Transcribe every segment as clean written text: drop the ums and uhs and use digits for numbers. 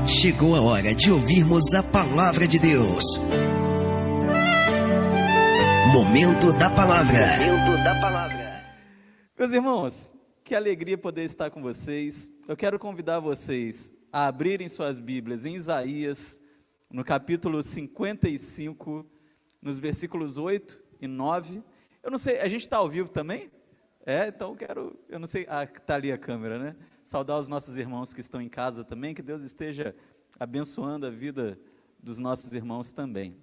Chegou a hora de ouvirmos a palavra de Deus. Momento da palavra. Momento da palavra. Meus irmãos, que alegria poder estar com vocês. Eu quero convidar vocês a abrirem suas Bíblias em Isaías, no capítulo 55, nos versículos 8 e 9. Eu não sei, a gente está ao vivo também? Então eu não sei, está ali a câmera, né? Saudar os nossos irmãos que estão em casa também, que Deus esteja abençoando a vida dos nossos irmãos também.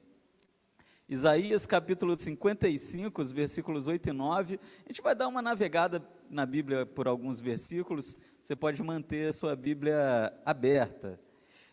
Isaías capítulo 55, os versículos 8 e 9, a gente vai dar uma navegada na Bíblia por alguns versículos, você pode manter a sua Bíblia aberta.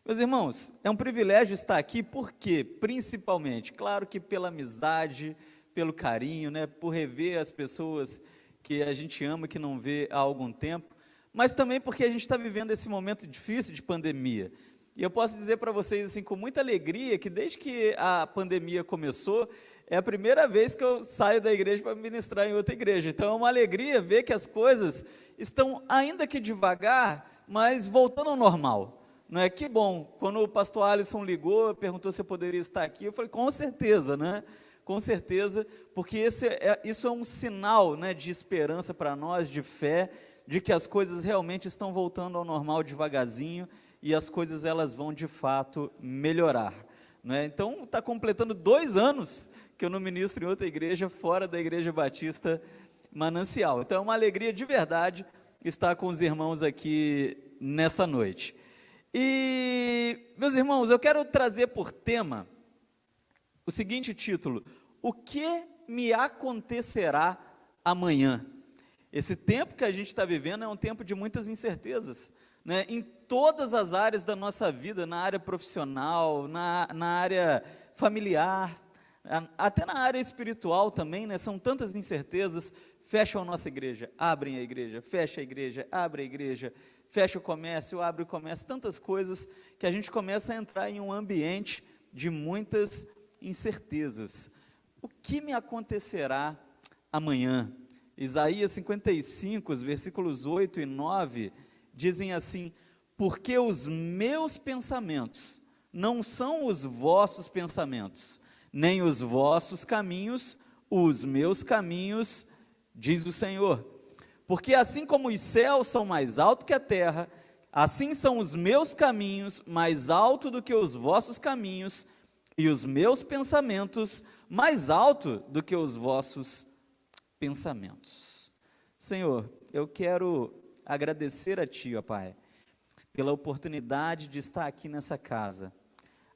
Meus irmãos, é um privilégio estar aqui, por quê? Principalmente, claro que pela amizade, pelo carinho, né, por rever as pessoas que a gente ama, que não vê há algum tempo, mas também porque a gente está vivendo esse momento difícil de pandemia. E eu posso dizer para vocês assim, com muita alegria, que desde que a pandemia começou, é a primeira vez que eu saio da igreja para ministrar em outra igreja. Então é uma alegria ver que as coisas estão, ainda que devagar, mas voltando ao normal. Não é? Que bom, quando o pastor Alisson ligou, perguntou se eu poderia estar aqui, eu falei, com certeza, né? Com certeza, porque isso é um sinal, né, de esperança para nós, de fé, de que as coisas realmente estão voltando ao normal devagarzinho, e as coisas elas vão de fato melhorar, né? Então está completando 2 anos que eu não ministro em outra igreja fora da Igreja Batista Manancial. Então é uma alegria de verdade estar com os irmãos aqui nessa noite. E meus irmãos, eu quero trazer por tema o seguinte título: o que me acontecerá amanhã? Esse tempo que a gente está vivendo é um tempo de muitas incertezas, né? Em todas as áreas da nossa vida, na área profissional, na área familiar, até na área espiritual também, né? São tantas incertezas. Fecham a nossa igreja, abrem a igreja, fecha a igreja, abre a igreja, fecha o comércio, abre o comércio, tantas coisas que a gente começa a entrar em um ambiente de muitas incertezas. O que me acontecerá amanhã? Isaías 55, os versículos 8 e 9, dizem assim: porque os meus pensamentos não são os vossos pensamentos, nem os vossos caminhos, os meus caminhos, diz o Senhor. Porque assim como os céus são mais altos que a terra, assim são os meus caminhos mais altos do que os vossos caminhos, e os meus pensamentos mais altos do que os vossos pensamentos. Senhor, eu quero agradecer a Ti, ó Pai, pela oportunidade de estar aqui nessa casa.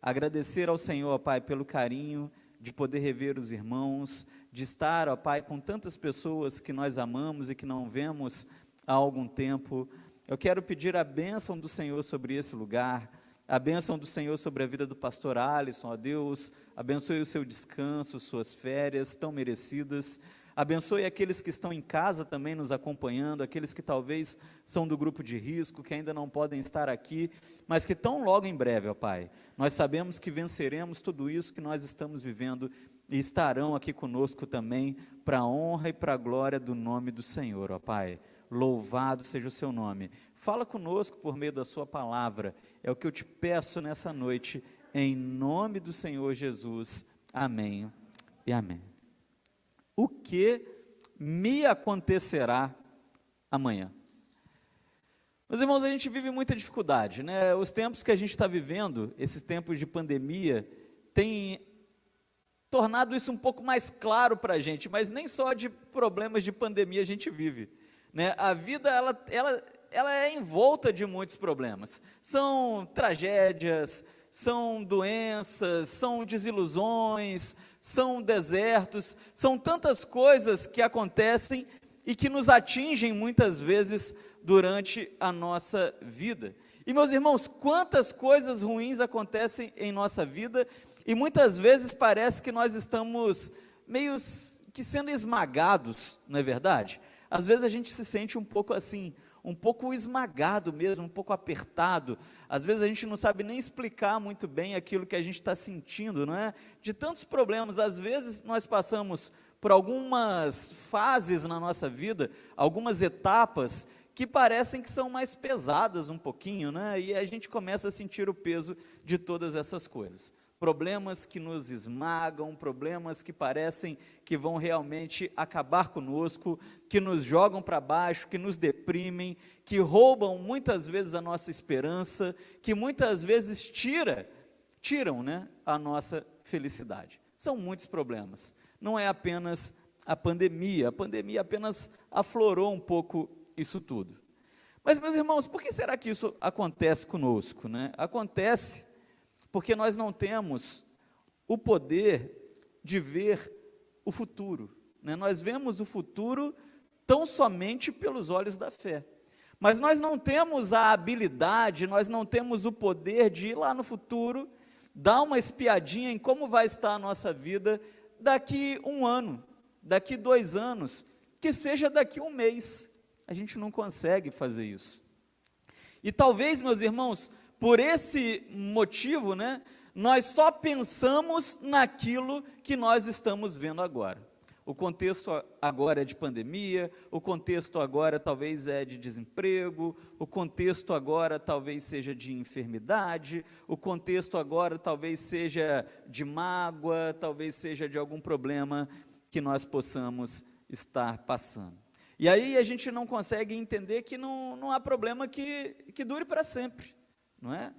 Agradecer ao Senhor, ó Pai, pelo carinho de poder rever os irmãos, de estar, ó Pai, com tantas pessoas que nós amamos e que não vemos há algum tempo. Eu quero pedir a bênção do Senhor sobre esse lugar, a bênção do Senhor sobre a vida do pastor Alisson, ó Deus, abençoe o seu descanso, suas férias tão merecidas. Abençoe aqueles que estão em casa também nos acompanhando, aqueles que talvez são do grupo de risco, que ainda não podem estar aqui, mas que tão logo em breve, ó Pai, nós sabemos que venceremos tudo isso que nós estamos vivendo e estarão aqui conosco também, para a honra e para a glória do nome do Senhor, ó Pai. Louvado seja o seu nome. Fala conosco por meio da sua palavra, é o que eu te peço nessa noite, em nome do Senhor Jesus. Amém e amém. O que me acontecerá amanhã? Meus irmãos, a gente vive muita dificuldade, né? Os tempos que a gente está vivendo, esses tempos de pandemia, tem tornado isso um pouco mais claro para a gente, mas nem só de problemas de pandemia a gente vive, né? A vida, ela é envolta de muitos problemas. São tragédias, são doenças, são desilusões, são desertos, são tantas coisas que acontecem e que nos atingem muitas vezes durante a nossa vida. E meus irmãos, quantas coisas ruins acontecem em nossa vida e muitas vezes parece que nós estamos meio que sendo esmagados, não é verdade? Às vezes a gente se sente um pouco assim, um pouco esmagado mesmo, um pouco apertado. Às vezes a gente não sabe nem explicar muito bem aquilo que a gente está sentindo, não é? De tantos problemas, às vezes nós passamos por algumas fases na nossa vida, algumas etapas que parecem que são mais pesadas um pouquinho, né? E a gente começa a sentir o peso de todas essas coisas. Problemas que nos esmagam, problemas que parecem que vão realmente acabar conosco, que nos jogam para baixo, que nos deprimem, que roubam muitas vezes a nossa esperança, que muitas vezes tiram, né, a nossa felicidade. São muitos problemas. Não é apenas a pandemia apenas aflorou um pouco isso tudo. Mas, meus irmãos, por que será que isso acontece conosco, né? Acontece porque nós não temos o poder de ver o futuro, né? Nós vemos o futuro tão somente pelos olhos da fé, mas nós não temos a habilidade, nós não temos o poder de ir lá no futuro, dar uma espiadinha em como vai estar a nossa vida daqui 1 ano, daqui 2 anos, que seja daqui 1 mês. A gente não consegue fazer isso. E talvez, meus irmãos, por esse motivo, né, nós só pensamos naquilo que nós estamos vendo agora. O contexto agora é de pandemia, o contexto agora talvez é de desemprego, o contexto agora talvez seja de enfermidade, o contexto agora talvez seja de mágoa, talvez seja de algum problema que nós possamos estar passando. E aí a gente não consegue entender que não há problema que dure para sempre, não é?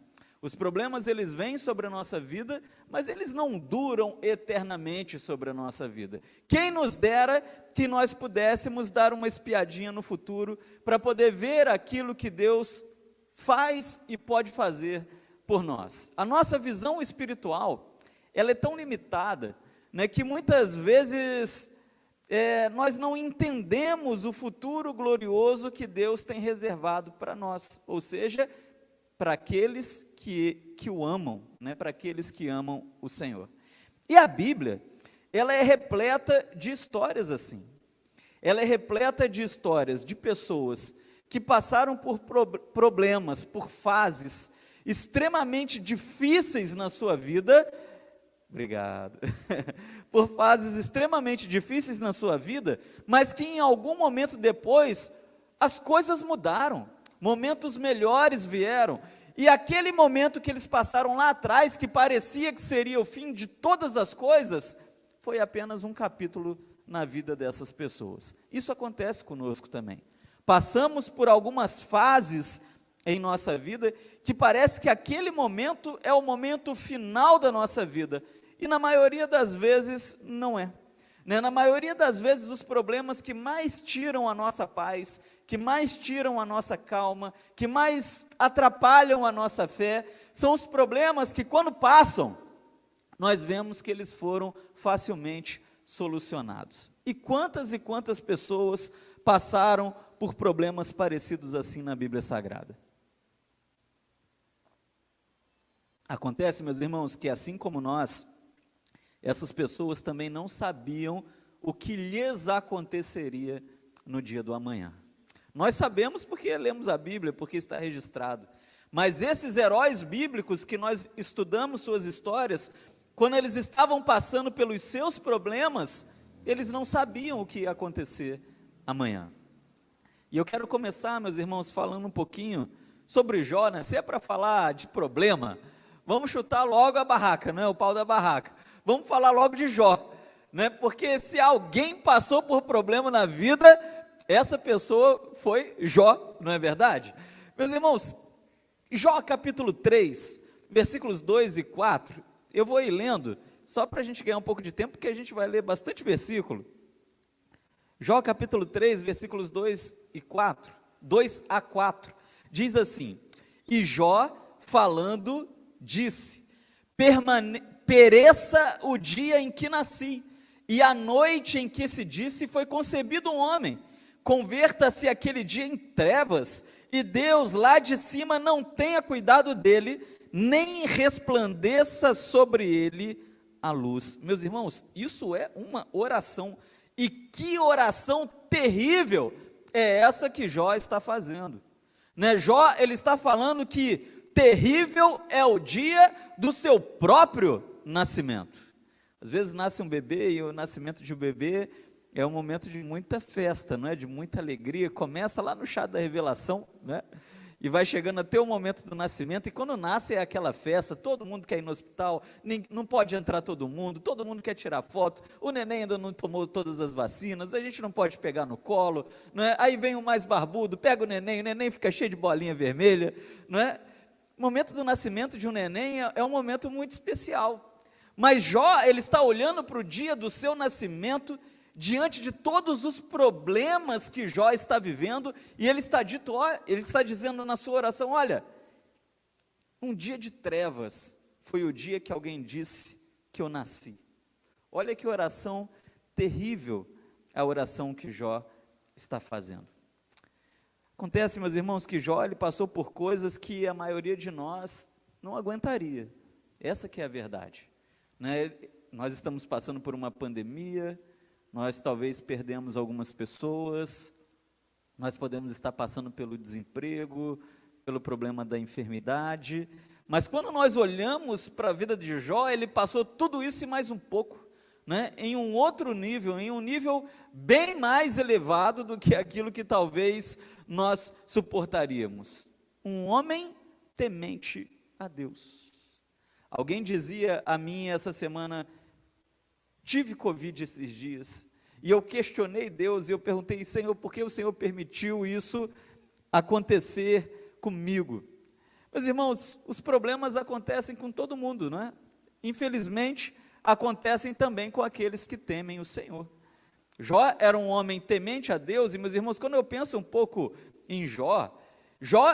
Os problemas, eles vêm sobre a nossa vida, mas eles não duram eternamente sobre a nossa vida. Quem nos dera que nós pudéssemos dar uma espiadinha no futuro, para poder ver aquilo que Deus faz e pode fazer por nós. A nossa visão espiritual, ela é tão limitada, né, que muitas vezes nós não entendemos o futuro glorioso que Deus tem reservado para nós, ou seja, para aqueles que o amam, né, para aqueles que amam o Senhor. E a Bíblia, ela é repleta de histórias assim, ela é repleta de histórias de pessoas que passaram por problemas, por fases extremamente difíceis na sua vida, obrigado, por fases extremamente difíceis na sua vida, mas que em algum momento depois, as coisas mudaram, momentos melhores vieram, e aquele momento que eles passaram lá atrás, que parecia que seria o fim de todas as coisas, foi apenas um capítulo na vida dessas pessoas. Isso acontece conosco também. Passamos por algumas fases em nossa vida, que parece que aquele momento é o momento final da nossa vida, e na maioria das vezes não é, né? Na maioria das vezes os problemas que mais tiram a nossa paz, que mais tiram a nossa calma, que mais atrapalham a nossa fé, são os problemas que quando passam, nós vemos que eles foram facilmente solucionados. E quantas pessoas passaram por problemas parecidos assim na Bíblia Sagrada? Acontece, meus irmãos, que assim como nós, essas pessoas também não sabiam o que lhes aconteceria no dia do amanhã. Nós sabemos porque lemos a Bíblia, porque está registrado, mas esses heróis bíblicos que nós estudamos suas histórias, quando eles estavam passando pelos seus problemas, eles não sabiam o que ia acontecer amanhã. E eu quero começar, meus irmãos, falando um pouquinho sobre Jó, né? Se é para falar de problema, vamos chutar logo a barraca, né? O pau da barraca. Vamos falar logo de Jó, né? Porque se alguém passou por problema na vida, essa pessoa foi Jó, não é verdade? Meus irmãos, Jó capítulo 3, versículos 2 e 4, eu vou ir lendo, só para a gente ganhar um pouco de tempo, porque a gente vai ler bastante versículo. Jó capítulo 3, versículos 2 a 4, diz assim: E Jó, falando, disse: pereça o dia em que nasci, e a noite em que se disse foi concebido um homem. Converta-se aquele dia em trevas, e Deus lá de cima não tenha cuidado dele, nem resplandeça sobre ele a luz. Meus irmãos, isso é uma oração, e que oração terrível é essa que Jó está fazendo, né? Jó, ele está falando que terrível é o dia do seu próprio nascimento. Às vezes nasce um bebê, e o nascimento de um bebê é um momento de muita festa, não é? De muita alegria. Começa lá no chá da revelação, né? E vai chegando até o momento do nascimento, e quando nasce é aquela festa, todo mundo quer ir no hospital, não pode entrar todo mundo quer tirar foto, o neném ainda não tomou todas as vacinas, a gente não pode pegar no colo, não é? Aí vem o mais barbudo, pega o neném fica cheio de bolinha vermelha, não é? O momento do nascimento de um neném é um momento muito especial, mas Jó, ele está olhando para o dia do seu nascimento, diante de todos os problemas que Jó está vivendo, e ele está dizendo na sua oração: olha, um dia de trevas foi o dia que alguém disse que eu nasci. Olha que oração terrível a oração que Jó está fazendo. Acontece, meus irmãos, que Jó, ele passou por coisas que a maioria de nós não aguentaria. Essa que é a verdade, né? Nós estamos passando por uma pandemia, nós talvez perdemos algumas pessoas, nós podemos estar passando pelo desemprego, pelo problema da enfermidade, mas quando nós olhamos para a vida de Jó, ele passou tudo isso e mais um pouco, né? Em um outro nível, em um nível bem mais elevado do que aquilo que talvez nós suportaríamos. Um homem temente a Deus. Alguém dizia a mim essa semana: tive Covid esses dias, e eu questionei Deus, e eu perguntei: Senhor, por que o Senhor permitiu isso acontecer comigo? Meus irmãos, os problemas acontecem com todo mundo, não é? Infelizmente, acontecem também com aqueles que temem o Senhor. Jó era um homem temente a Deus, e meus irmãos, quando eu penso um pouco em Jó,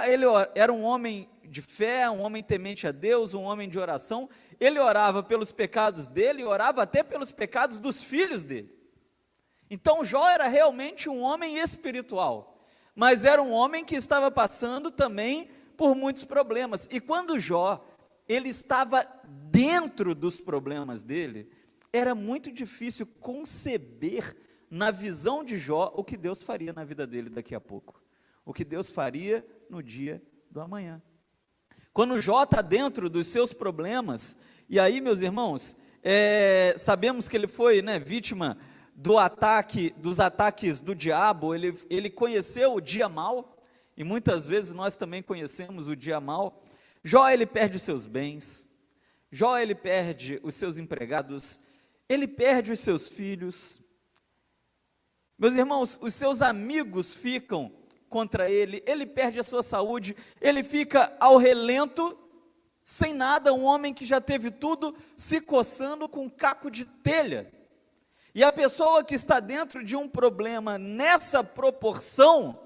ele era um homem de fé, um homem temente a Deus, um homem de oração. Ele orava pelos pecados dele, e orava até pelos pecados dos filhos dele. Então Jó era realmente um homem espiritual, mas era um homem que estava passando também por muitos problemas. E quando Jó, ele estava dentro dos problemas dele, era muito difícil conceber na visão de Jó o que Deus faria na vida dele daqui a pouco, o que Deus faria no dia do amanhã. Quando Jó está dentro dos seus problemas, e aí, meus irmãos, sabemos que ele foi, né, vítima dos ataques do diabo. Ele conheceu o dia mau, e muitas vezes nós também conhecemos o dia mau. Jó, ele perde os seus bens, Jó, ele perde os seus empregados, ele perde os seus filhos. Meus irmãos, os seus amigos ficam contra ele, ele perde a sua saúde, ele fica ao relento, sem nada, um homem que já teve tudo, se coçando com um caco de telha. E a pessoa que está dentro de um problema nessa proporção,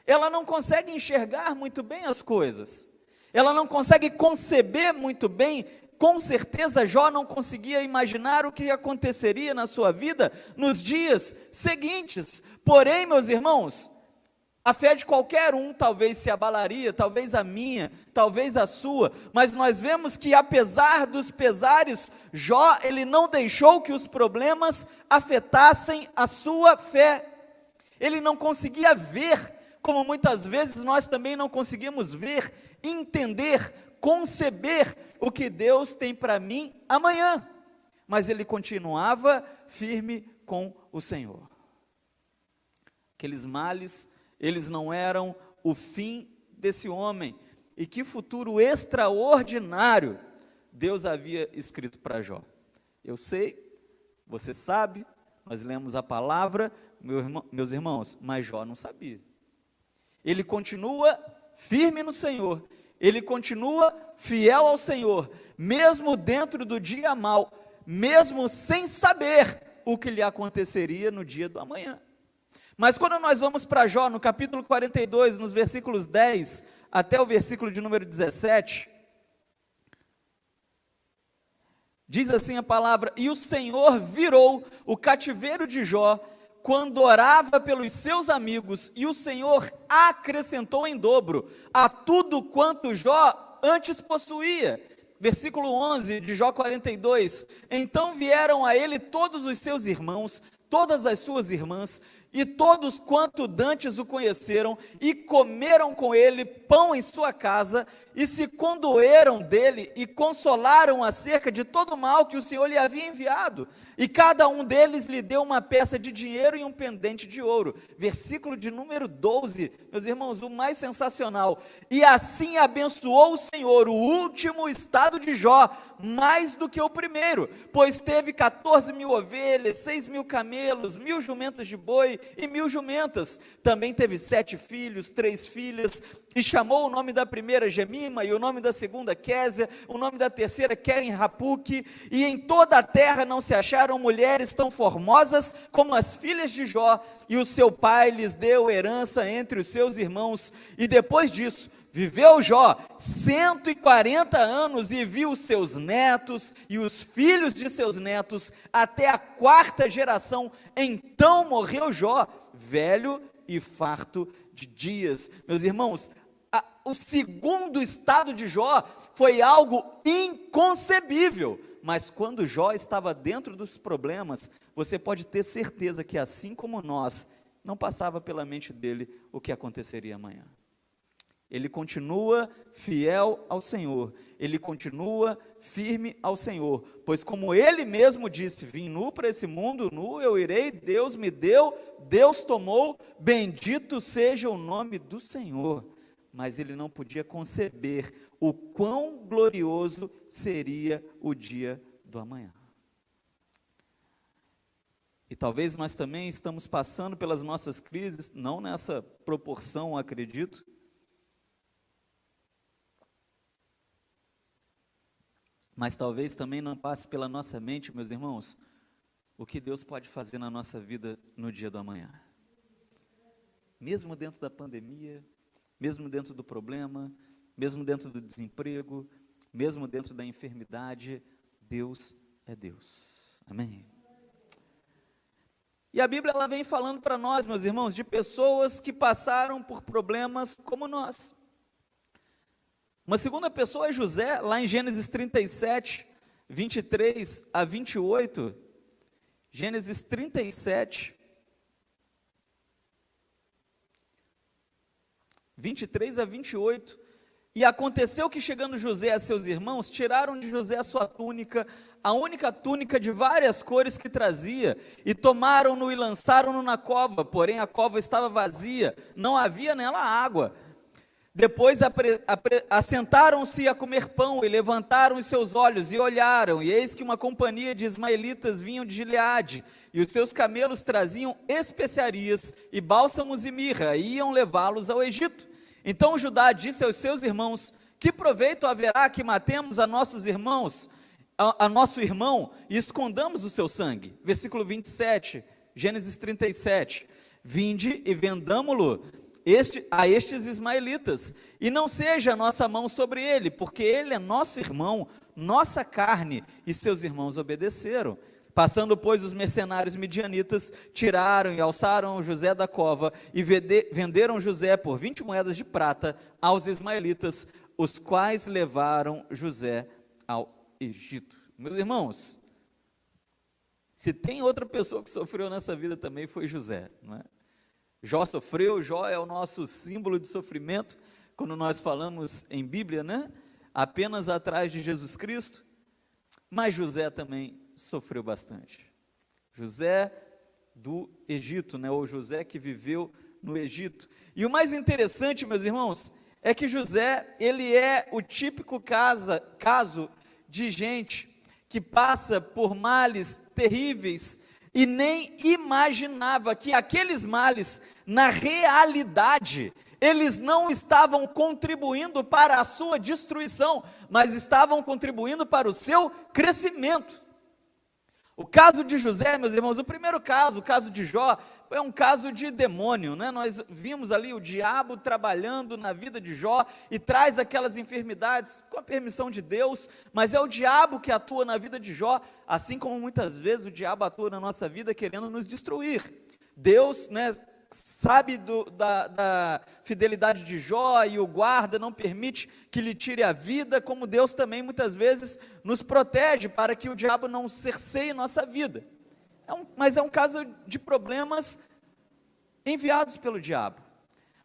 ela não consegue enxergar muito bem as coisas, ela não consegue conceber muito bem. Com certeza Jó não conseguia imaginar o que aconteceria na sua vida nos dias seguintes. Porém, meus irmãos, a fé de qualquer um talvez se abalaria, talvez a minha, talvez a sua, mas nós vemos que apesar dos pesares, Jó, ele não deixou que os problemas afetassem a sua fé. Ele não conseguia ver, como muitas vezes nós também não conseguimos ver, entender, conceber o que Deus tem para mim amanhã, mas ele continuava firme com o Senhor. Aqueles males, eles não eram o fim desse homem, e que futuro extraordinário Deus havia escrito para Jó. Eu sei, você sabe, nós lemos a palavra, meus irmãos, mas Jó não sabia. Ele continua firme no Senhor, ele continua fiel ao Senhor, mesmo dentro do dia mau, mesmo sem saber o que lhe aconteceria no dia do amanhã. Mas quando nós vamos para Jó, no capítulo 42, nos versículos 10 até o versículo de número 17, diz assim a palavra: e o Senhor virou o cativeiro de Jó, quando orava pelos seus amigos, e o Senhor acrescentou em dobro a tudo quanto Jó antes possuía. Versículo 11 de Jó 42, então vieram a ele todos os seus irmãos, todas as suas irmãs, e todos quanto dantes o conheceram, e comeram com ele pão em sua casa, e se condoeram dele e consolaram acerca de todo o mal que o Senhor lhe havia enviado. E cada um deles lhe deu uma peça de dinheiro e um pendente de ouro. Versículo de número 12, meus irmãos, o mais sensacional. E assim abençoou o Senhor o último estado de Jó, mais do que o primeiro, pois teve 14.000 ovelhas, 6.000 camelos, 1.000 jumentas de boi e 1.000 jumentas. Também teve 7 filhos, 3 filhas, e chamou o nome da primeira Gemima, e o nome da segunda Késia, o nome da terceira Queren-Rapuque, e em toda a terra não se acharam mulheres tão formosas como as filhas de Jó, e o seu pai lhes deu herança entre os seus irmãos, e depois disso, viveu Jó 140 anos e viu os seus netos e os filhos de seus netos até a 4ª geração. Então morreu Jó, velho e farto de dias. Meus irmãos, o segundo estado de Jó foi algo inconcebível, mas quando Jó estava dentro dos problemas, você pode ter certeza que assim como nós, não passava pela mente dele o que aconteceria amanhã. Ele continua fiel ao Senhor, ele continua firme ao Senhor, pois como ele mesmo disse, vim nu para esse mundo, nu eu irei, Deus me deu, Deus tomou, bendito seja o nome do Senhor. Mas ele não podia conceber o quão glorioso seria o dia do amanhã. E talvez nós também estamos passando pelas nossas crises, não nessa proporção, acredito, mas talvez também não passe pela nossa mente, meus irmãos, o que Deus pode fazer na nossa vida no dia do amanhã. Mesmo dentro da pandemia, mesmo dentro do problema, mesmo dentro do desemprego, mesmo dentro da enfermidade, Deus é Deus. Amém? E a Bíblia ela vem falando para nós, meus irmãos, de pessoas que passaram por problemas como nós. Uma segunda pessoa é José, lá em Gênesis 37, 23 a 28, Gênesis 37, 23 a 28, e aconteceu que chegando José a seus irmãos, tiraram de José a sua túnica, a única túnica de várias cores que trazia, e tomaram-no e lançaram-no na cova, porém a cova estava vazia, não havia nela água. Depois assentaram-se a comer pão e levantaram os seus olhos e olharam, e eis que uma companhia de ismaelitas vinham de Gileade, e os seus camelos traziam especiarias e bálsamos e mirra, e iam levá-los ao Egito. Então Judá disse aos seus irmãos: que proveito haverá que matemos a nossos irmãos, a nosso irmão, e escondamos o seu sangue? Versículo 27, Gênesis 37, vinde e vendamo-lo a estes ismaelitas, e não seja a nossa mão sobre ele, porque ele é nosso irmão, nossa carne. E seus irmãos obedeceram. Passando, pois, os mercenários midianitas, tiraram e alçaram José da cova, e venderam José por 20 moedas de prata aos ismaelitas, os quais levaram José ao Egito. Meus irmãos, se tem outra pessoa que sofreu nessa vida também foi José, não é? Jó sofreu, Jó é o nosso símbolo de sofrimento, quando nós falamos em Bíblia, né? Apenas atrás de Jesus Cristo, mas José também sofreu bastante. José do Egito, né? Ou José que viveu no Egito. E o mais interessante, meus irmãos, é que José, ele é o típico caso de gente que passa por males terríveis e nem imaginava que aqueles males, na realidade, eles não estavam contribuindo para a sua destruição, mas estavam contribuindo para o seu crescimento. O caso de José, meus irmãos, o primeiro caso, o caso de Jó, é um caso de demônio, né? Nós vimos ali o diabo trabalhando na vida de Jó e traz aquelas enfermidades com a permissão de Deus, mas é o diabo que atua na vida de Jó, assim como muitas vezes o diabo atua na nossa vida querendo nos destruir. Deus, né, sabe da fidelidade de Jó e o guarda, não permite que lhe tire a vida, como Deus também muitas vezes nos protege para que o diabo não cerceie nossa vida. Mas é um caso de problemas enviados pelo diabo.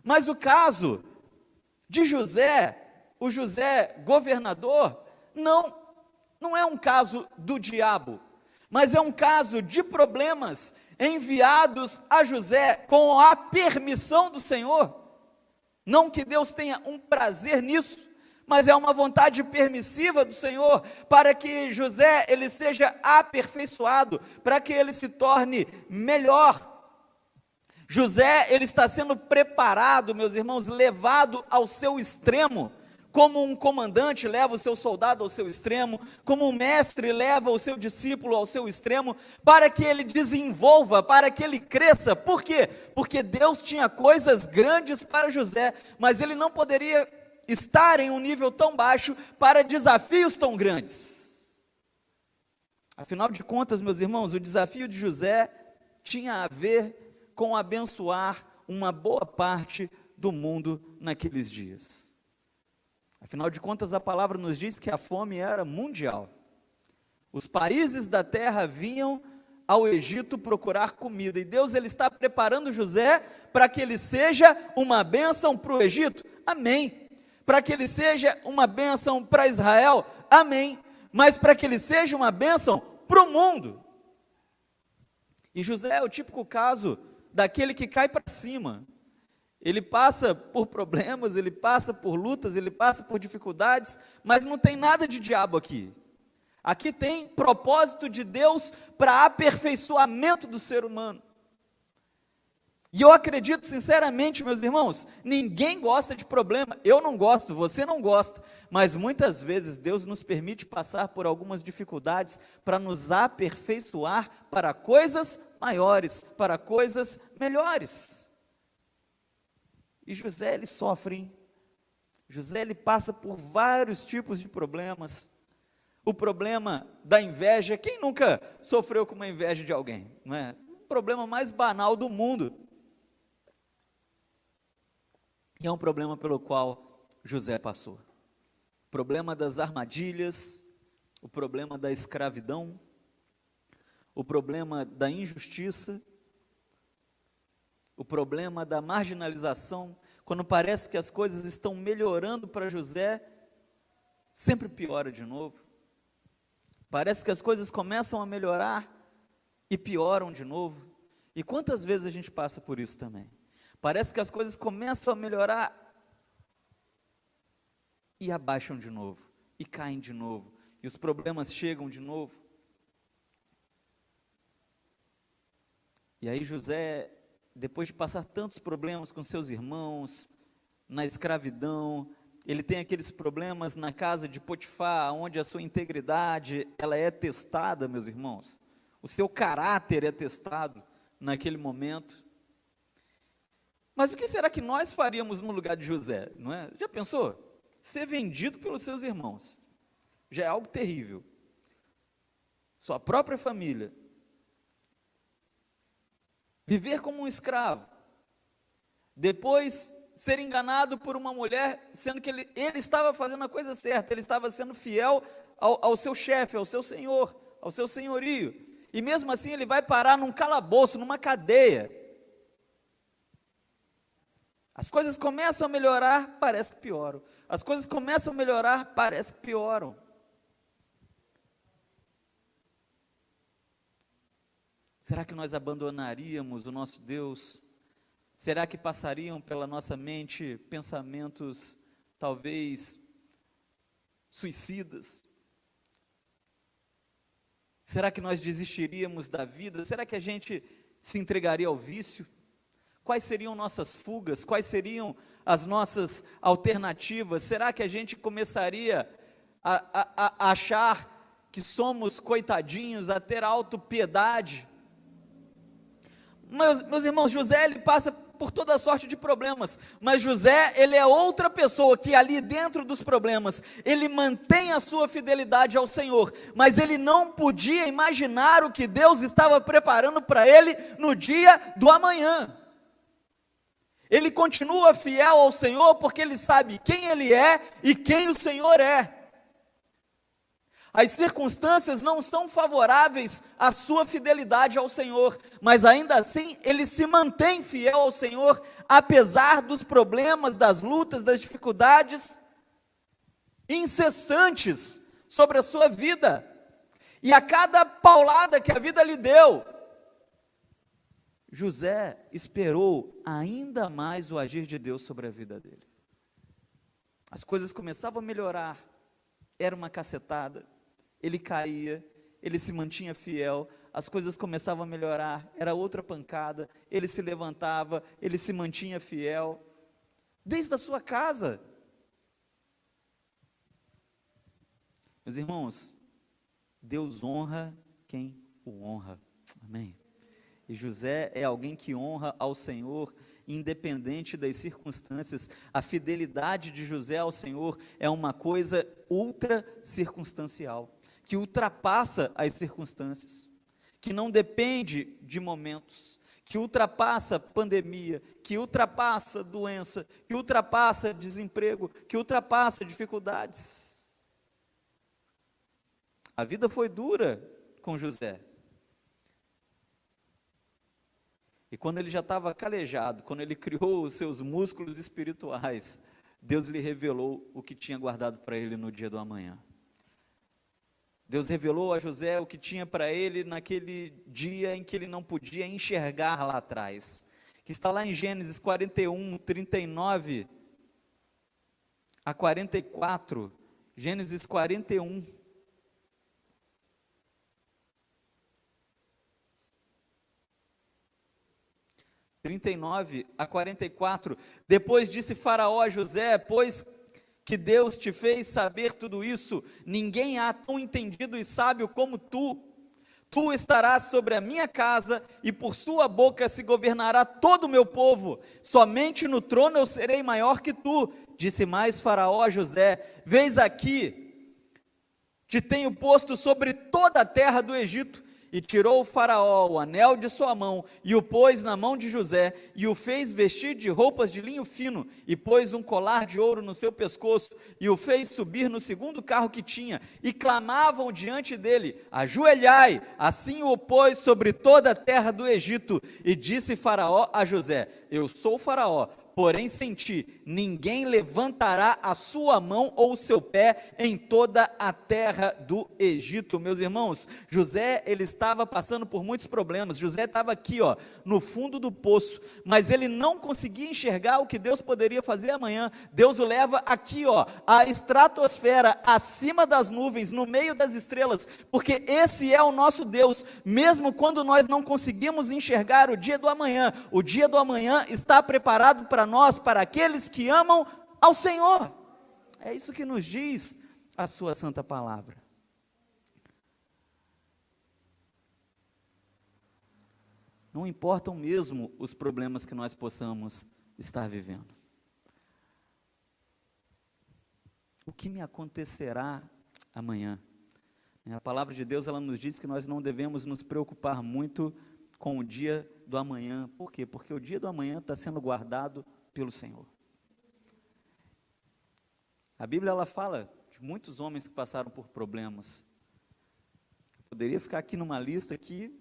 Mas o caso de José o José governador, não é um caso do diabo, mas é um caso de problemas enviados a José com a permissão do Senhor. Não que Deus tenha um prazer nisso, mas é uma vontade permissiva do Senhor, para que José ele seja aperfeiçoado, para que ele se torne melhor. José ele está sendo preparado, meus irmãos, levado ao seu extremo, como um comandante leva o seu soldado ao seu extremo, como um mestre leva o seu discípulo ao seu extremo, para que ele desenvolva, para que ele cresça. Por quê? Porque Deus tinha coisas grandes para José, mas ele não poderia estar em um nível tão baixo para desafios tão grandes. Afinal de contas, meus irmãos, o desafio de José tinha a ver com abençoar uma boa parte do mundo naqueles dias. Afinal de contas, a palavra nos diz que a fome era mundial. Os países da terra vinham ao Egito procurar comida, e Deus ele está preparando José para que ele seja uma bênção para o Egito, amém. Para que ele seja uma bênção para Israel, amém. Mas para que ele seja uma bênção para o mundo. E José é o típico caso daquele que cai para cima. Ele passa por problemas, ele passa por lutas, ele passa por dificuldades, mas não tem nada de diabo aqui. Aqui tem propósito de Deus para aperfeiçoamento do ser humano. E eu acredito sinceramente, meus irmãos, ninguém gosta de problema. Eu não gosto, você não gosta, mas muitas vezes Deus nos permite passar por algumas dificuldades para nos aperfeiçoar para coisas maiores, para coisas melhores. E José ele sofre, hein? José ele passa por vários tipos de problemas. O problema da inveja, quem nunca sofreu com uma inveja de alguém? Não é? O problema mais banal do mundo. E é um problema pelo qual José passou. O problema das armadilhas, o problema da escravidão, o problema da injustiça, o problema da marginalização. Quando parece que as coisas estão melhorando para José, sempre piora de novo. Parece que as coisas começam a melhorar e pioram de novo. E quantas vezes a gente passa por isso também? Parece que as coisas começam a melhorar e abaixam de novo, e caem de novo, e os problemas chegam de novo. E aí José, depois de passar tantos problemas com seus irmãos, na escravidão, ele tem aqueles problemas na casa de Potifar, onde a sua integridade, ela é testada, meus irmãos. O seu caráter é testado naquele momento. Mas o que será que nós faríamos no lugar de José, não é? Já pensou? Ser vendido pelos seus irmãos, já é algo terrível. Sua própria família. Viver como um escravo. Depois ser enganado por uma mulher, sendo que ele estava fazendo a coisa certa, ele estava sendo fiel ao seu chefe, ao seu senhor, ao seu senhorio. E mesmo assim ele vai parar num calabouço, numa cadeia. As coisas começam a melhorar, parece que pioram. As coisas começam a melhorar, parece que pioram. Será que nós abandonaríamos o nosso Deus? Será que passariam pela nossa mente pensamentos, talvez, suicidas? Será que nós desistiríamos da vida? Será que a gente se entregaria ao vício? Quais seriam nossas fugas? Quais seriam as nossas alternativas? Será que a gente começaria a achar que somos coitadinhos, a ter autopiedade? Meus irmãos, José ele passa por toda sorte de problemas, mas José ele é outra pessoa que ali dentro dos problemas, ele mantém a sua fidelidade ao Senhor, mas ele não podia imaginar o que Deus estava preparando para ele no dia do amanhã. Ele continua fiel ao Senhor porque ele sabe quem ele é e quem o Senhor é. As circunstâncias não são favoráveis à sua fidelidade ao Senhor, mas ainda assim ele se mantém fiel ao Senhor, apesar dos problemas, das lutas, das dificuldades. incessantes sobre a sua vida. E a cada paulada que a vida lhe deu, José esperou ainda mais o agir de Deus sobre a vida dele. As coisas começavam a melhorar, era uma cacetada, ele caía, ele se mantinha fiel, as coisas começavam a melhorar, era outra pancada, ele se levantava, ele se mantinha fiel, desde a sua casa. Meus irmãos, Deus honra quem o honra, amém? E José é alguém que honra ao Senhor, independente das circunstâncias. A fidelidade de José ao Senhor é uma coisa ultra circunstancial, que ultrapassa as circunstâncias, que não depende de momentos, que ultrapassa pandemia, que ultrapassa doença, que ultrapassa desemprego, que ultrapassa dificuldades. A vida foi dura com José. E quando ele já estava calejado, quando ele criou os seus músculos espirituais, Deus lhe revelou o que tinha guardado para ele no dia do amanhã. Deus revelou a José o que tinha para ele naquele dia em que ele não podia enxergar lá atrás, que está lá em Gênesis 41, 39 a 44, Gênesis 41. 39 a 44, depois disse Faraó a José, pois que Deus te fez saber tudo isso, ninguém há tão entendido e sábio como tu estarás sobre a minha casa, e por sua boca se governará todo o meu povo, somente no trono eu serei maior que tu. Disse mais Faraó a José, vês aqui, te tenho posto sobre toda a terra do Egito. E tirou o Faraó o anel de sua mão, e o pôs na mão de José, e o fez vestir de roupas de linho fino, e pôs um colar de ouro no seu pescoço, e o fez subir no segundo carro que tinha, e clamavam diante dele, ajoelhai, assim o pôs sobre toda a terra do Egito, e disse Faraó a José, eu sou Faraó, porém sem ti, ninguém levantará a sua mão ou o seu pé em toda a terra do Egito. Meus irmãos, José, ele estava passando por muitos problemas. José estava aqui, no fundo do poço, mas ele não conseguia enxergar o que Deus poderia fazer amanhã. Deus o leva aqui, à estratosfera, acima das nuvens, no meio das estrelas, porque esse é o nosso Deus, mesmo quando nós não conseguimos enxergar o dia do amanhã está preparado para nós, para aqueles que amam ao Senhor. É isso que nos diz a sua santa palavra. Não importam mesmo os problemas que nós possamos estar vivendo. O que me acontecerá amanhã? A palavra de Deus, ela nos diz que nós não devemos nos preocupar muito com o dia do amanhã. Por quê? Porque o dia do amanhã está sendo guardado pelo Senhor. A Bíblia, ela fala de muitos homens que passaram por problemas. Eu poderia ficar aqui numa lista aqui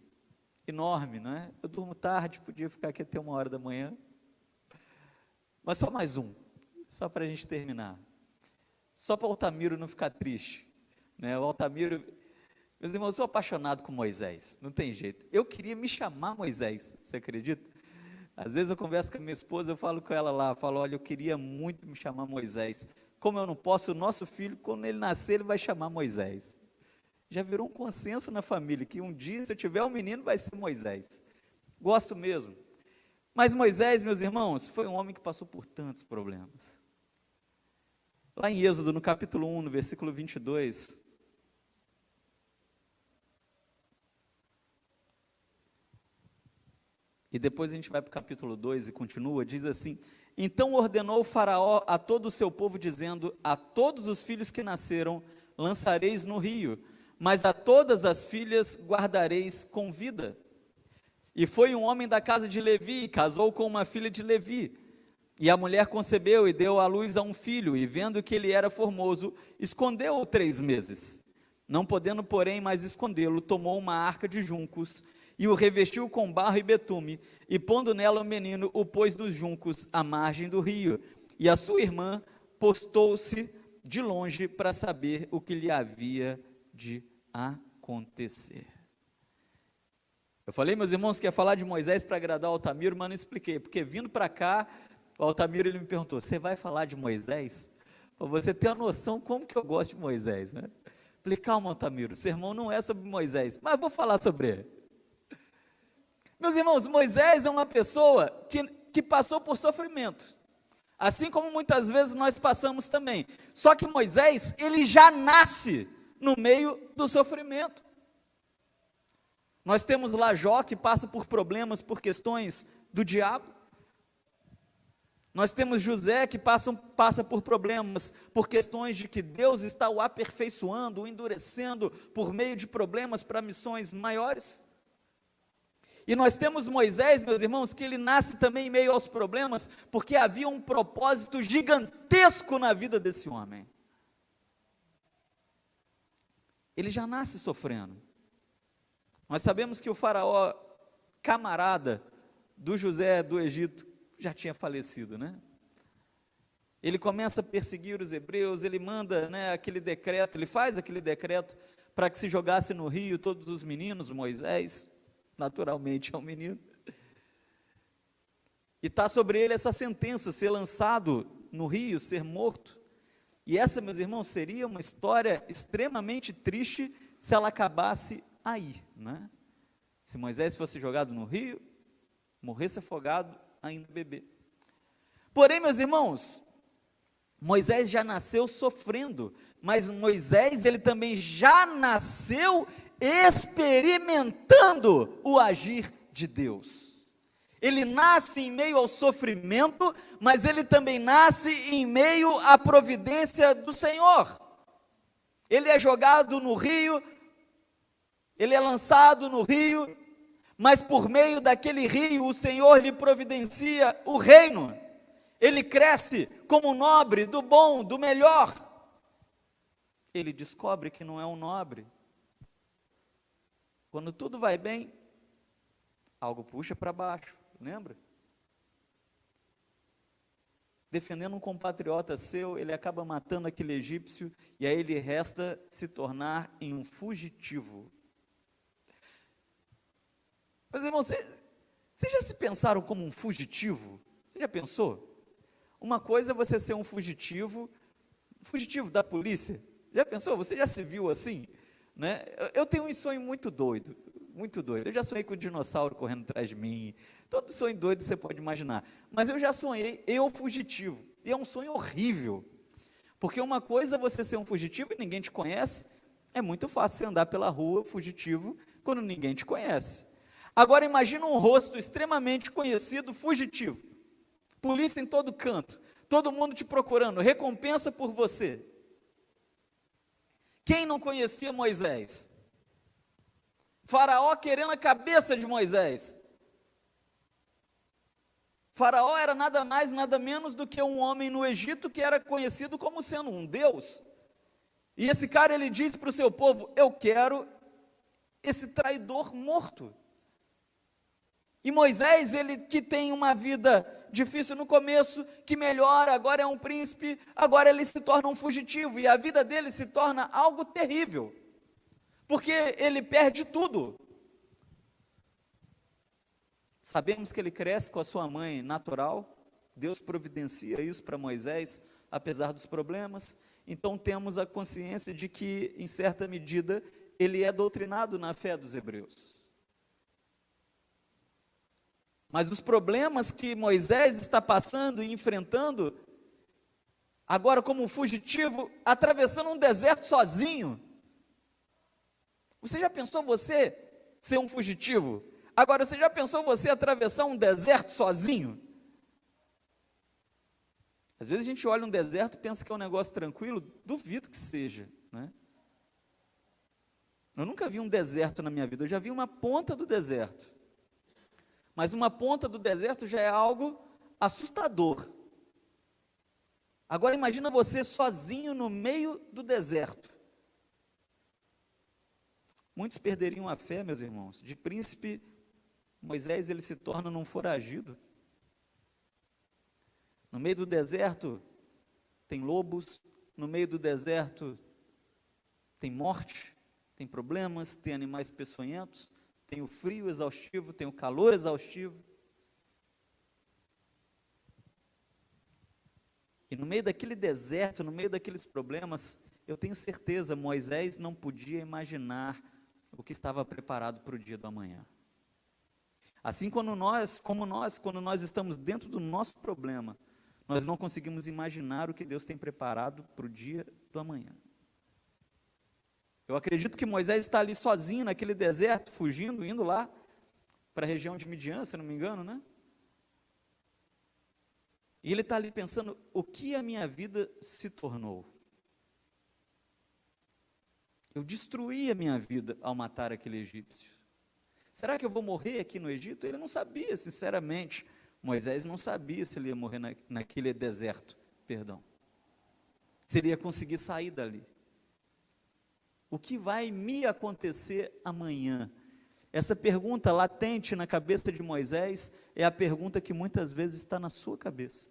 enorme, não é? Eu durmo tarde, podia ficar aqui até 1h da manhã. Mas só mais um, só para a gente terminar. Só para o Altamiro não ficar triste, né? O Altamiro, meus irmãos, eu sou apaixonado com Moisés, não tem jeito. Eu queria me chamar Moisés, você acredita? Às vezes eu converso com a minha esposa, eu falo com ela lá, falo, olha, eu queria muito me chamar Moisés. Como eu não posso, o nosso filho, quando ele nascer, ele vai chamar Moisés. Já virou um consenso na família, que um dia, se eu tiver um menino, vai ser Moisés. Gosto mesmo. Mas Moisés, meus irmãos, foi um homem que passou por tantos problemas. Lá em Êxodo, no capítulo 1, no versículo 22, e depois a gente vai para o capítulo 2 e continua, diz assim, então ordenou o Faraó a todo o seu povo, dizendo, a todos os filhos que nasceram, lançareis no rio, mas a todas as filhas guardareis com vida. E foi um homem da casa de Levi, e casou com uma filha de Levi, e a mulher concebeu e deu à luz a um filho, e vendo que ele era formoso, escondeu-o 3 meses. Não podendo, porém, mais escondê-lo, tomou uma arca de juncos, e o revestiu com barro e betume, e pondo nela o menino, o pôs dos juncos à margem do rio, e a sua irmã postou-se de longe para saber o que lhe havia de acontecer. Eu falei, meus irmãos, que ia falar de Moisés para agradar o Altamiro, mas não expliquei, porque vindo para cá, o Altamiro ele me perguntou, você vai falar de Moisés? Para você ter uma noção como que eu gosto de Moisés, né? Falei, calma, Altamiro, o sermão não é sobre Moisés, mas vou falar sobre ele. Meus irmãos, Moisés é uma pessoa que passou por sofrimento, assim como muitas vezes nós passamos também, só que Moisés, ele já nasce no meio do sofrimento. Nós temos lá Jó, que passa por problemas, por questões do diabo. Nós temos José, que passa por problemas, por questões de que Deus está o aperfeiçoando, o endurecendo, por meio de problemas para missões maiores. E nós temos Moisés, meus irmãos, que ele nasce também em meio aos problemas, porque havia um propósito gigantesco na vida desse homem. Ele já nasce sofrendo. Nós sabemos que o faraó, camarada do José do Egito, já tinha falecido, né? Ele começa a perseguir os hebreus, ele manda, né, aquele decreto, ele faz aquele decreto para que se jogasse no rio todos os meninos, Moisés, naturalmente é um menino, e está sobre ele essa sentença, ser lançado no rio, ser morto. E essa, meus irmãos, seria uma história extremamente triste se ela acabasse aí, né? Se Moisés fosse jogado no rio, morresse afogado, ainda bebê. Porém, meus irmãos, Moisés já nasceu sofrendo, mas Moisés, ele também já nasceu experimentando o agir de Deus. Ele nasce em meio ao sofrimento, mas ele também nasce em meio à providência do Senhor. Ele é jogado no rio, ele é lançado no rio, mas por meio daquele rio o Senhor lhe providencia o reino. Ele cresce como nobre, do bom, do melhor. Ele descobre que não é um nobre. Quando tudo vai bem, algo puxa para baixo, lembra? Defendendo um compatriota seu, ele acaba matando aquele egípcio, e aí ele resta se tornar em um fugitivo. Mas, irmãos, vocês já se pensaram como um fugitivo? Você já pensou? Uma coisa é você ser um fugitivo da polícia. Já pensou? Você já se viu assim? Né? Eu tenho um sonho muito doido, muito doido. Eu já sonhei com um dinossauro correndo atrás de mim. Todo sonho doido você pode imaginar. Mas eu já sonhei, eu fugitivo. E é um sonho horrível. Porque uma coisa é você ser um fugitivo e ninguém te conhece. É muito fácil você andar pela rua fugitivo quando ninguém te conhece. Agora imagina um rosto extremamente conhecido, fugitivo. Polícia em todo canto, todo mundo te procurando, recompensa por você. Quem não conhecia Moisés? Faraó querendo a cabeça de Moisés. Faraó era nada mais, nada menos do que um homem no Egito que era conhecido como sendo um deus. E esse cara, ele diz para o seu povo, eu quero esse traidor morto. E Moisés, ele que tem uma vida difícil no começo, que melhora, agora é um príncipe, agora ele se torna um fugitivo, e a vida dele se torna algo terrível, porque ele perde tudo. Sabemos que ele cresce com a sua mãe natural, Deus providencia isso para Moisés, apesar dos problemas, então temos a consciência de que, em certa medida, ele é doutrinado na fé dos hebreus. Mas os problemas que Moisés está passando e enfrentando, agora como um fugitivo, atravessando um deserto sozinho. Você já pensou você ser um fugitivo? Agora, você já pensou você atravessar um deserto sozinho? Às vezes a gente olha um deserto e pensa que é um negócio tranquilo, duvido que seja, né? Eu nunca vi um deserto na minha vida, eu já vi uma ponta do deserto. Mas uma ponta do deserto já é algo assustador. Agora imagina você sozinho no meio do deserto. Muitos perderiam a fé, meus irmãos. De príncipe, Moisés ele se torna num foragido. No meio do deserto tem lobos, no meio do deserto tem morte, tem problemas, tem animais peçonhentos, tem o frio exaustivo, tem o calor exaustivo. E no meio daquele deserto, no meio daqueles problemas, eu tenho certeza, Moisés não podia imaginar o que estava preparado para o dia do amanhã. Assim quando nós estamos dentro do nosso problema, nós não conseguimos imaginar o que Deus tem preparado para o dia do amanhã. Eu acredito que Moisés está ali sozinho naquele deserto, fugindo, indo lá para a região de Midian, se não me engano, né? E ele está ali pensando, o que a minha vida se tornou? Eu destruí a minha vida ao matar aquele egípcio. Será que eu vou morrer aqui no Egito? Ele não sabia, sinceramente. Moisés não sabia se ele ia morrer naquele deserto, se ele ia conseguir sair dali. O que vai me acontecer amanhã? Essa pergunta latente na cabeça de Moisés é a pergunta que muitas vezes está na sua cabeça.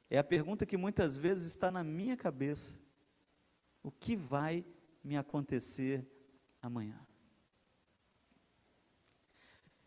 É a pergunta que muitas vezes está na minha cabeça. O que vai me acontecer amanhã?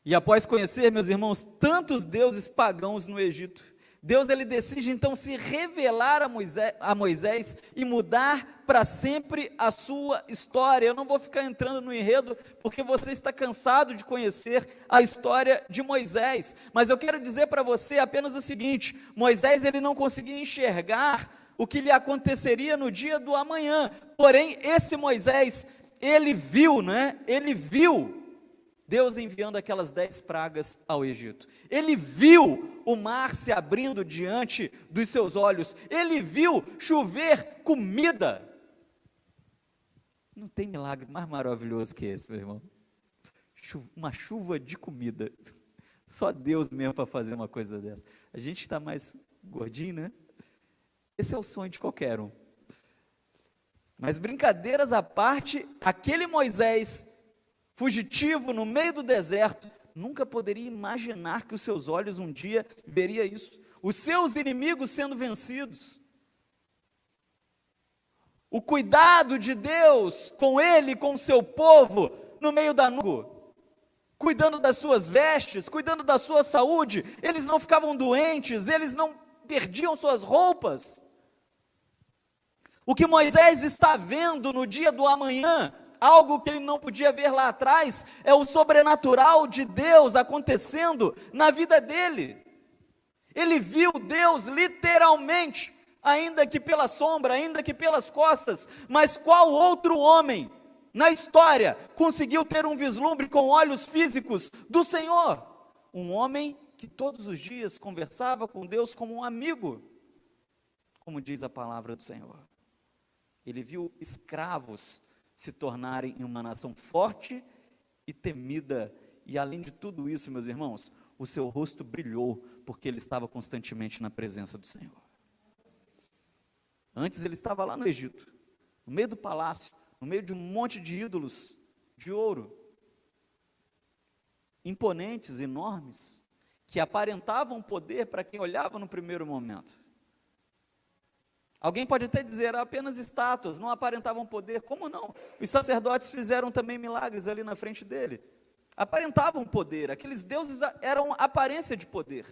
E após conhecer, meus irmãos, tantos deuses pagãos no Egito, Deus ele decide então se revelar a Moisés e mudar para sempre a sua história. Eu não vou ficar entrando no enredo, porque você está cansado de conhecer a história de Moisés, mas eu quero dizer para você apenas o seguinte: Moisés ele não conseguia enxergar o que lhe aconteceria no dia do amanhã, porém esse Moisés, ele viu Deus enviando aquelas 10 pragas ao Egito. Ele viu o mar se abrindo diante dos seus olhos. Ele viu chover comida. Não tem milagre mais maravilhoso que esse, meu irmão. Uma chuva de comida. Só Deus mesmo para fazer uma coisa dessa. A gente está mais gordinho, né? Esse é o sonho de qualquer um. Mas brincadeiras à parte, aquele Moisés fugitivo no meio do deserto, nunca poderia imaginar que os seus olhos um dia veria isso, os seus inimigos sendo vencidos, o cuidado de Deus com ele, com o seu povo, no meio da nuvem, cuidando das suas vestes, cuidando da sua saúde, eles não ficavam doentes, eles não perdiam suas roupas. O que Moisés está vendo no dia do amanhã, algo que ele não podia ver lá atrás, é o sobrenatural de Deus acontecendo na vida dele. Ele viu Deus literalmente, ainda que pela sombra, ainda que pelas costas. Mas qual outro homem na história conseguiu ter um vislumbre com olhos físicos do Senhor? Um homem que todos os dias conversava com Deus como um amigo, como diz a palavra do Senhor. Ele viu escravos se tornarem uma nação forte e temida, e além de tudo isso, meus irmãos, o seu rosto brilhou, porque ele estava constantemente na presença do Senhor. Antes ele estava lá no Egito, no meio do palácio, no meio de um monte de ídolos de ouro, imponentes, enormes, que aparentavam poder para quem olhava no primeiro momento. Alguém pode até dizer, apenas estátuas, não aparentavam poder. Como não? Os sacerdotes fizeram também milagres ali na frente dele. Aparentavam poder, aqueles deuses eram aparência de poder.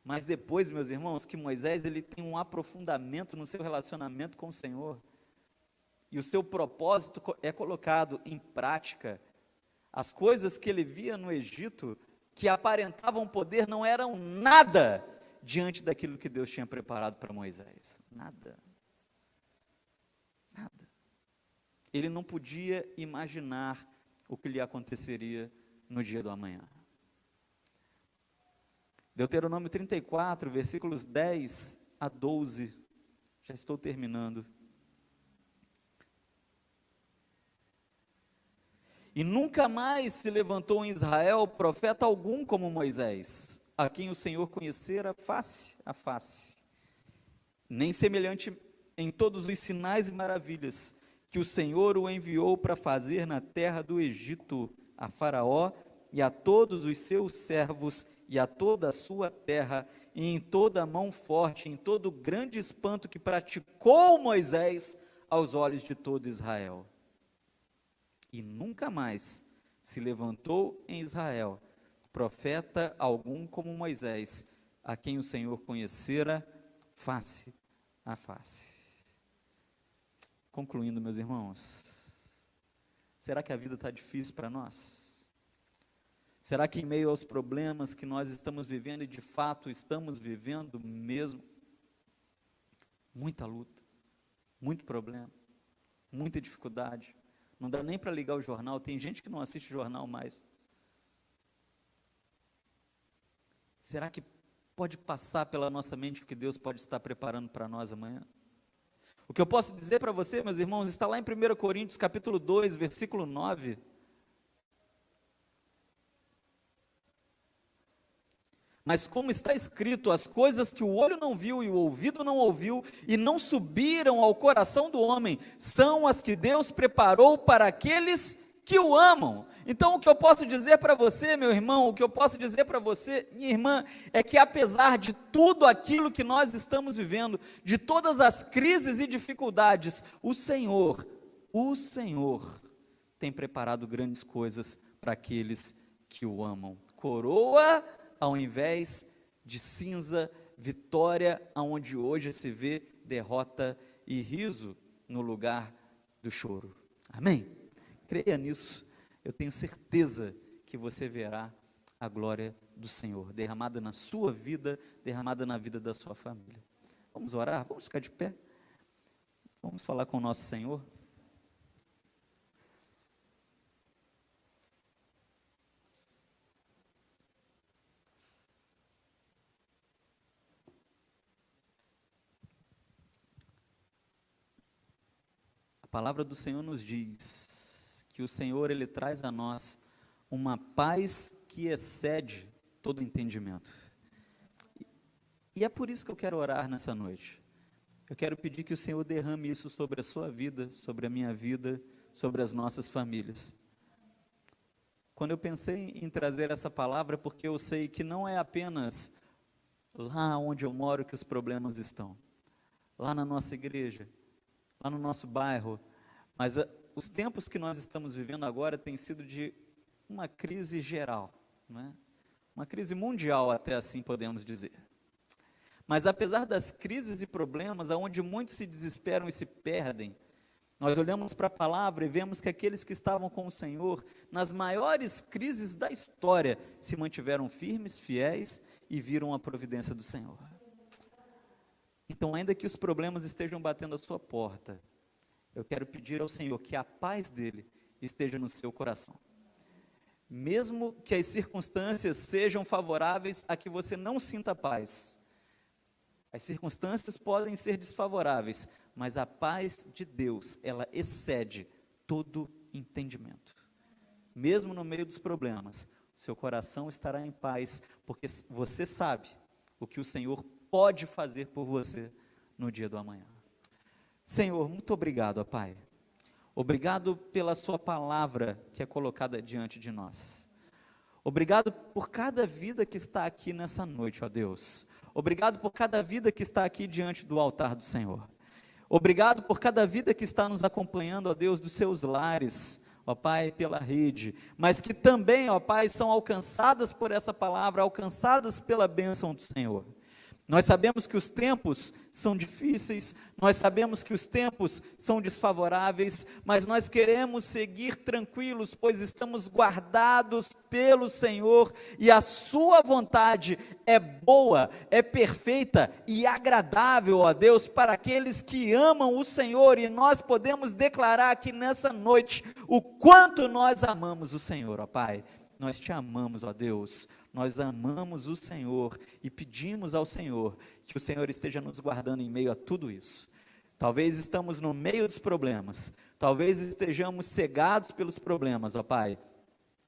Mas depois, meus irmãos, que Moisés ele tem um aprofundamento no seu relacionamento com o Senhor, e o seu propósito é colocado em prática, as coisas que ele via no Egito, que aparentavam poder, não eram nada diante daquilo que Deus tinha preparado para Moisés. Nada. Nada. Ele não podia imaginar o que lhe aconteceria no dia do amanhã. Deuteronômio 34, versículos 10 a 12. Já estou terminando. E nunca mais se levantou em Israel profeta algum como Moisés, a quem o Senhor conhecera face a face, nem semelhante em todos os sinais e maravilhas que o Senhor o enviou para fazer na terra do Egito, a Faraó e a todos os seus servos e a toda a sua terra, e em toda a mão forte, em todo o grande espanto que praticou Moisés aos olhos de todo Israel. E nunca mais se levantou em Israel profeta algum como Moisés, a quem o Senhor conhecera face a face. Concluindo, meus irmãos, será que a vida está difícil para nós? Será que em meio aos problemas que nós estamos vivendo, e de fato estamos vivendo mesmo, muita luta, muito problema, muita dificuldade, não dá nem para ligar o jornal, tem gente que não assiste jornal mais. Será que pode passar pela nossa mente o que Deus pode estar preparando para nós amanhã? O que eu posso dizer para você, meus irmãos, está lá em 1 Coríntios capítulo 2, versículo 9. Mas como está escrito, as coisas que o olho não viu e o ouvido não ouviu e não subiram ao coração do homem, são as que Deus preparou para aqueles que o amam. Então o que eu posso dizer para você, meu irmão, o que eu posso dizer para você, minha irmã, é que apesar de tudo aquilo que nós estamos vivendo, de todas as crises e dificuldades, o Senhor tem preparado grandes coisas para aqueles que o amam. Coroa ao invés de cinza, vitória aonde hoje se vê derrota e riso no lugar do choro. Amém? Creia nisso, eu tenho certeza que você verá a glória do Senhor derramada na sua vida, derramada na vida da sua família. Vamos orar? Vamos ficar de pé? Vamos falar com o nosso Senhor? A palavra do Senhor nos diz que o Senhor, Ele traz a nós uma paz que excede todo entendimento. E é por isso que eu quero orar nessa noite. Eu quero pedir que o Senhor derrame isso sobre a sua vida, sobre a minha vida, sobre as nossas famílias. Quando eu pensei em trazer essa palavra, porque eu sei que não é apenas lá onde eu moro que os problemas estão, lá na nossa igreja, lá no nosso bairro, mas os tempos que nós estamos vivendo agora têm sido de uma crise geral, não é? Uma crise mundial, até assim podemos dizer. Mas apesar das crises e problemas, onde muitos se desesperam e se perdem, nós olhamos para a palavra e vemos que aqueles que estavam com o Senhor, nas maiores crises da história, se mantiveram firmes, fiéis e viram a providência do Senhor. Então, ainda que os problemas estejam batendo a sua porta, eu quero pedir ao Senhor que a paz dele esteja no seu coração. Mesmo que as circunstâncias sejam favoráveis a que você não sinta paz, as circunstâncias podem ser desfavoráveis, mas a paz de Deus, ela excede todo entendimento. Mesmo no meio dos problemas, seu coração estará em paz, porque você sabe o que o Senhor pode fazer por você no dia do amanhã. Senhor, muito obrigado, ó Pai. Obrigado pela sua palavra que é colocada diante de nós. Obrigado por cada vida que está aqui nessa noite, ó Deus. Obrigado por cada vida que está aqui diante do altar do Senhor. Obrigado por cada vida que está nos acompanhando, ó Deus, dos seus lares, ó Pai, pela rede, mas que também, ó Pai, são alcançadas por essa palavra, alcançadas pela bênção do Senhor. Nós sabemos que os tempos são difíceis, nós sabemos que os tempos são desfavoráveis, mas nós queremos seguir tranquilos, pois estamos guardados pelo Senhor, e a sua vontade é boa, é perfeita e agradável, ó Deus, para aqueles que amam o Senhor, e nós podemos declarar aqui nessa noite o quanto nós amamos o Senhor, ó Pai. Nós te amamos, ó Deus, nós amamos o Senhor e pedimos ao Senhor que o Senhor esteja nos guardando em meio a tudo isso. Talvez estamos no meio dos problemas, talvez estejamos cegados pelos problemas, ó Pai.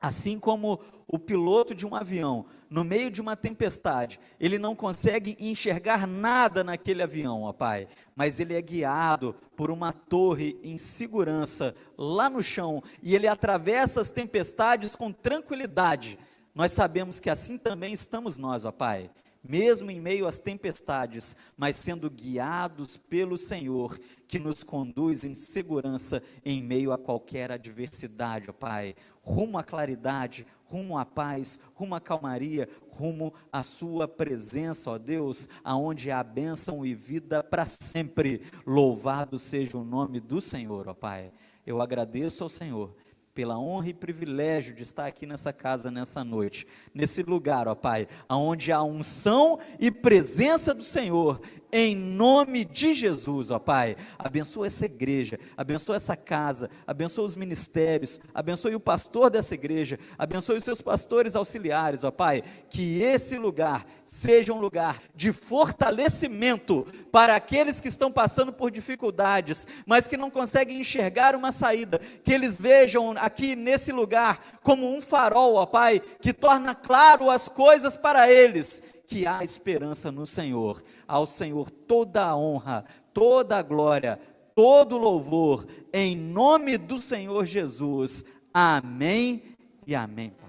Assim como o piloto de um avião, no meio de uma tempestade, ele não consegue enxergar nada naquele avião, ó Pai, mas ele é guiado por uma torre em segurança lá no chão, e ele atravessa as tempestades com tranquilidade. nós sabemos que assim também estamos nós, ó Pai, mesmo em meio às tempestades, mas sendo guiados pelo Senhor, que nos conduz em segurança em meio a qualquer adversidade, ó Pai, rumo à claridade, rumo à paz, rumo à calmaria, rumo à sua presença, ó Deus, aonde há bênção e vida para sempre. Louvado seja o nome do Senhor, ó Pai. Eu agradeço ao Senhor pela honra e privilégio de estar aqui nessa casa, nessa noite, nesse lugar, ó Pai, aonde há unção e presença do Senhor, em nome de Jesus, ó Pai. Abençoa essa igreja, abençoa essa casa, abençoa os ministérios, abençoe o pastor dessa igreja, abençoe os seus pastores auxiliares, ó Pai, que esse lugar seja um lugar de fortalecimento para aqueles que estão passando por dificuldades, mas que não conseguem enxergar uma saída, que eles vejam aqui nesse lugar como um farol, ó Pai, que torna claro as coisas para eles, que há esperança no Senhor. Ao Senhor toda a honra, toda a glória, todo o louvor, em nome do Senhor Jesus. Amém e amém, Pai.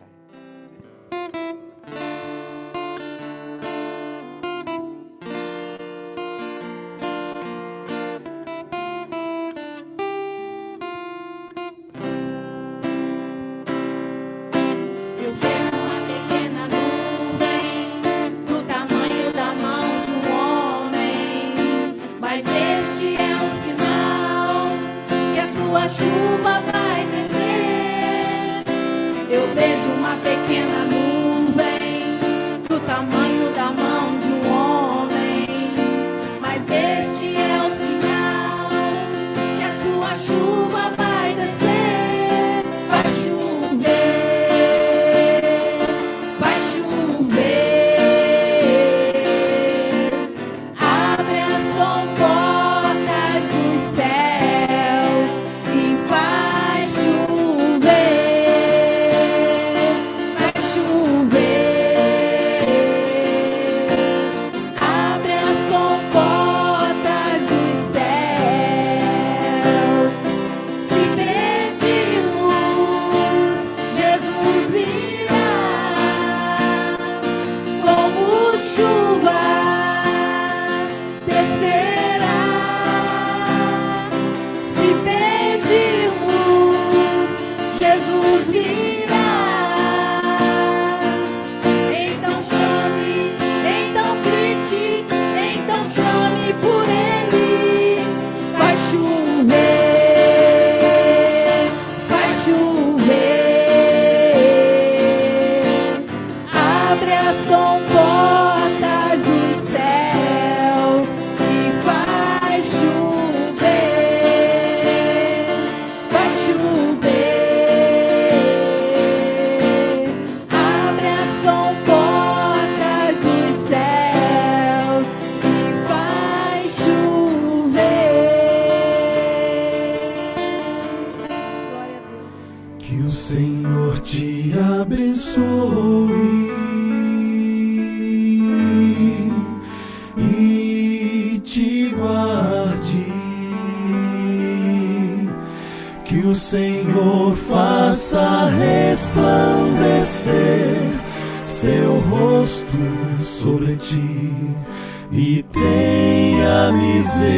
A chuva vai descer. Eu vejo uma pequena nuvem do tamanho da mão de um homem, mas este é o sinal que a tua chuva vai descer. Vai chover, vai chover. Abre as comportas dos céus e vai chover, vai chover. Abre as comportas dos céus. Se pedirmos, Jesus virá como chuva descerá. Se pedirmos, Jesus virá. Então chame, então grite, então chame por Ele. Vai chover, vai chover. Abre as comportas dos céus e vai chover, vai chover. Abre as comportas dos céus e vai chover. Glória a Deus. Que o Senhor te abençoe e te guarde. Que o Senhor faça resplandecer seu rosto sobre ti e tenha misericórdia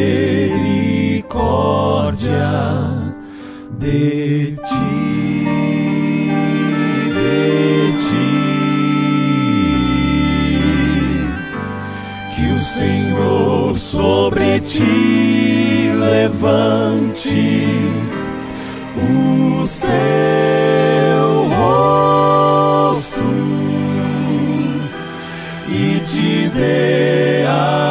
de ti, de ti. Que o Senhor sobre ti levante o seu rosto e te dê a